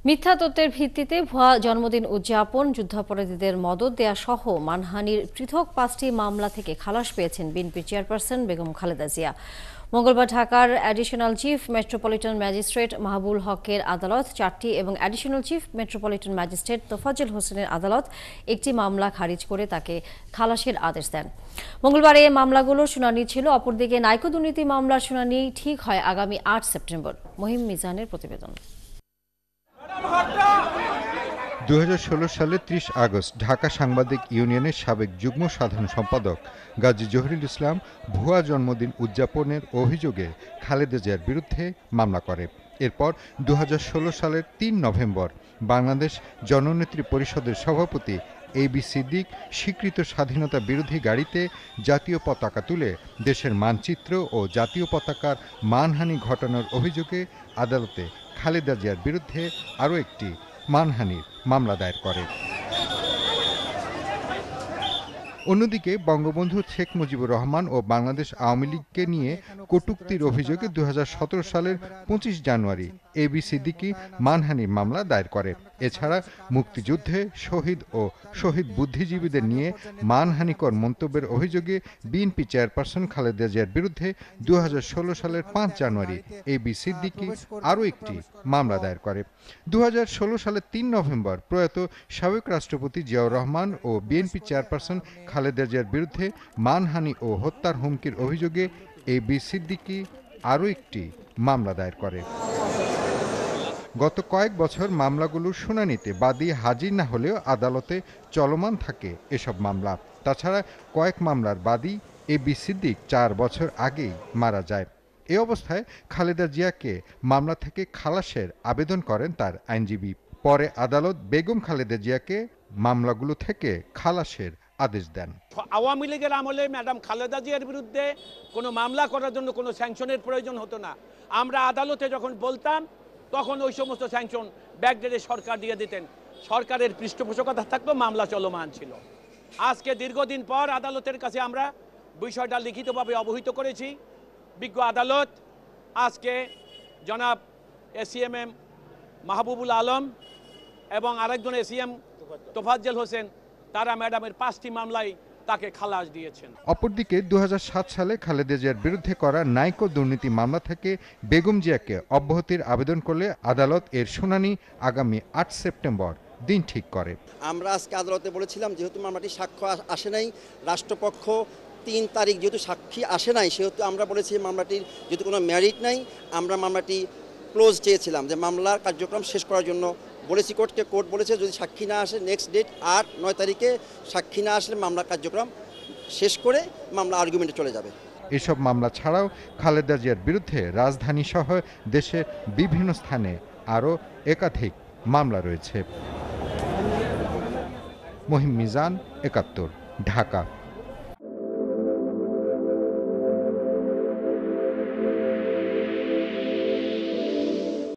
মিথ্যা তথ্যের ভিত্তিতে ভুয়া জন্মদিন উদযাপন, যুদ্ধাপরাধীদের মদদ দেয়া সহ মানহানির পৃথক 5টি মামলা থেকে খালাস পেয়েছেন বিএনপি চেয়ারপারসন বেগম খালেদা জিয়া। মঙ্গলবার ঢাকার additional chief metropolitan magistrate Mahbul হকের আদালত 4টি এবং additional chief metropolitan magistrate Tofazzal হোসেনের আদালত একটি মামলা খারিজ করে তাকে খালাসের আদেশ দেন। মঙ্গলবার এই মামলাগুলোর শুনানি ছিল। অপরদিকে নাইকো দুর্নীতি মামলার শুনানি ঠিক হয় আগামী 8 সেপ্টেম্বর। মহিম মিজানের প্রতিবেদন। 2016 সালের 30 আগস্ট ঢাকা সাংবাদিক ইউনিয়নের সাবেক যুগ্ম সাধারণ সম্পাদক গাজী জহিরুল ইসলাম ভুয়া জন্মদিন উদযাপনের অভিযোগে খালেদা জিয়ার বিরুদ্ধে মামলা করে। এরপর 2016 সালের 3 নভেম্বর বাংলাদেশ জননেত্রী পরিষদের সভাপতি এবি সিদ্দিক স্বীকৃত স্বাধীনতা বিরোধী গাড়িতে জাতীয় পতাকা তুলে দেশের মানচিত্র ও জাতীয় পতাকার মানহানি ঘটানোর অভিযোগে আদালতে খালেদা জিয়ার বিরুদ্ধে আরও একটি মানহানির মামলা দায়ের করে। অন্যদিকে বঙ্গবন্ধু শেখ মুজিবুর রহমান ও বাংলাদেশ আওয়ামী লীগকে নিয়ে কটূক্তির অভিযোগে 2017 সালের 25 জানুয়ারি এবি সিদ্দিকী মানহানির মামলা দায়ের করে। এছাড়া মুক্তিযুদ্ধে শহীদ ও শহীদ বুদ্ধিজীবীদের নিয়ে মানহানিকর মন্তব্যের অভিযোগে বিএনপি চেয়ারপারসন খালেদা জিয়ার বিরুদ্ধে 2016 সালের 5 জানুয়ারি এবি সিদ্দিকী আরও একটি মামলা দায়ের করে। 2016 সালের 3 নভেম্বর প্রয়াত সাবেক রাষ্ট্রপতি জিয়াউর রহমান ও বিএনপি চেয়ারপারসন খালেদা জিয়ার বিরুদ্ধে মানহানি ও হত্যার হুমকির অভিযোগে এবি সিদ্দিকী আরও একটি মামলা দায়ের করে। গত কয়েক বছর মামলাগুলোর শুনানিতে বাদী হাজির না হলেও আদালতে চলমান থাকে এসব মামলা। তাছাড়া কয়েক মামলার বাদী এবি সিদ্দিক 4 বছর আগেই মারা যায়। এ অবস্থায় খালেদা জিয়াকে মামলা থেকে খালাসের আবেদন করেন তার আইনজীবী। পরে আদালত বেগম খালেদা জিয়াকে মামলাগুলো থেকে খালাসের আদেশ দেন। আওয়ামী লীগের আমলে ম্যাডাম খালেদা জিয়ার বিরুদ্ধে কোনো মামলা করার জন্য কোনো স্যাংশনের প্রয়োজন হতো না। আমরা আদালতে যখন বলতাম তখন ওই সমস্ত স্যাংশন ব্যাকডেটে সরকার দিয়ে দিতেন। সরকারের পৃষ্ঠপোষকতা থাকতো, মামলা চলমান ছিল। আজকে দীর্ঘদিন পর আদালতের কাছে আমরা বিষয়টা লিখিতভাবে অবহিত করেছি। বিজ্ঞ আদালত আজকে জনাব এসিএমএম মাহবুবুল আলম এবং আরেকজন এসিএম তোফাজ্জল হোসেন তারা ম্যাডামের 5টি মামলায় তাকে খালাস দিয়েছেন। অপরদিকে 2007 সালে খালেদা জিয়ার বিরুদ্ধে করা নাইকো দুর্নীতি মামলা থেকে বেগম জিয়াকে অব্যাহতির আবেদন করলে আদালত এর শুনানি আগামী 8 সেপ্টেম্বর দিন ঠিক করে। আমরা আজকে আদালতে বলেছিলাম যেহেতু মামলাটি সাক্ষ্য আসে নাই, রাষ্ট্রপক্ষ 3 তারিখ যেহেতু সাক্ষী আসে নাই, সেহেতু আমরা বলেছি মামলাটির যেহেতু কোনো মেরিট নাই, আমরা মামলাটি ক্লোজ চেয়েছিলাম, যে মামলার কার্যক্রম শেষ করার জন্য বলেছি কোর্টকে। কোর্ট বলেছে যদি সাক্ষী না আসে নেক্সট ডেট 8-9 তারিখে সাক্ষী না আসলে মামলার কার্যক্রম শেষ করে মামলা আর্গুমেন্টে চলে যাবে। এসব মামলা ছাড়াও খালেদা জিয়ার বিরুদ্ধে রাজধানী সহ দেশের বিভিন্ন স্থানে আরও একাধিক মামলা রয়েছে। মহিম মিজান, 71, ঢাকা।